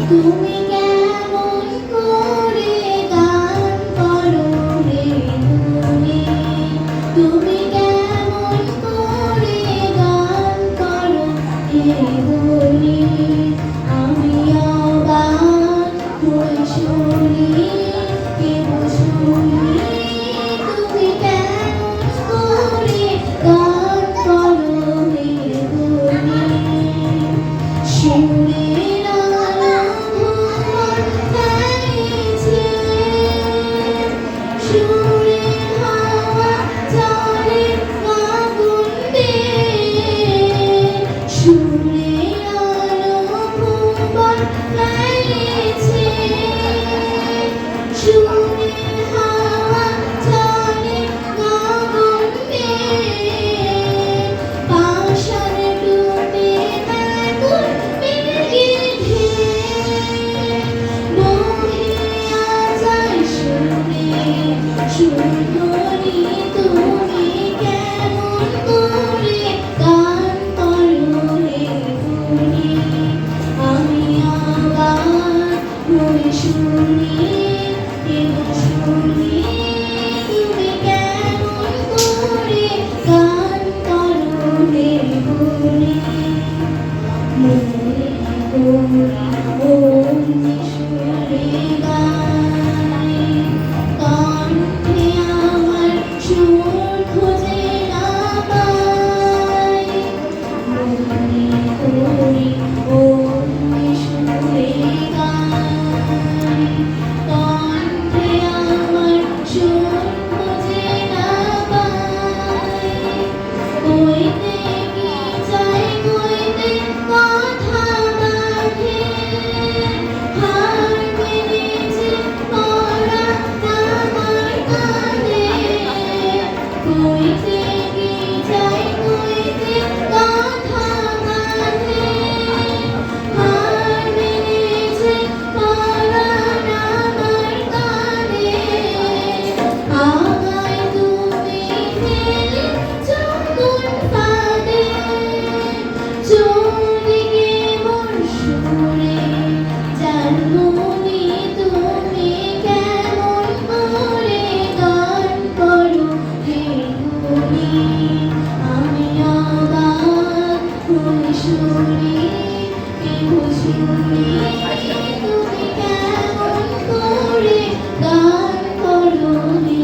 তুমি কেমন করে গান করো রে তুমি, তুমি কেমন করে গান করো রে তুমি, আমি অবাক হয়ে শুনি কেবল শুনি, তুমি কেমন করে গান করো রে তুমি, সুরের আলো ফেলেছে, সুরের হাওয়া চলে আগুন দিয়ে, সুরের আলো ভুবন ফেলেছে, সুরের হাওয়া চলে আগুন দিয়ে, পাষাণ টুটে আগুন মেঘে বহিয়া যায় সুরে, সুরধুনী তুমি কেমন করে গান করো রে তুমি, আমি অবাক হয়ে শুনি কেবল শুনি, তুমি কেমন করে গান করো রে তুমি, মনে করি অমনি সুরে গাই, কণ্ঠে আমার সুর খুঁজে না পাই, মনে করি অমনি সুরে গাই, কণ্ঠে আমার সুর খুঁজে না পাই, কইতে কি চাই কইতে কথা বাঁধে, হার মেনেছে পরাণ আমার কাঁধে, কইতে কি চাই কইতে কথা বাঁধে, হার মেনেছে পরাণ আমার কাঁধে, আগায় তুমি ফেলে চন্দন ফাঁদে, চৌদিকে মোর সুরে জানমনি তুমি কেমন করে গান করো রে তুমি, আমি অবাক হয়ে শুনি কেবল শুনি, তুমি কেমন করে গান করো রে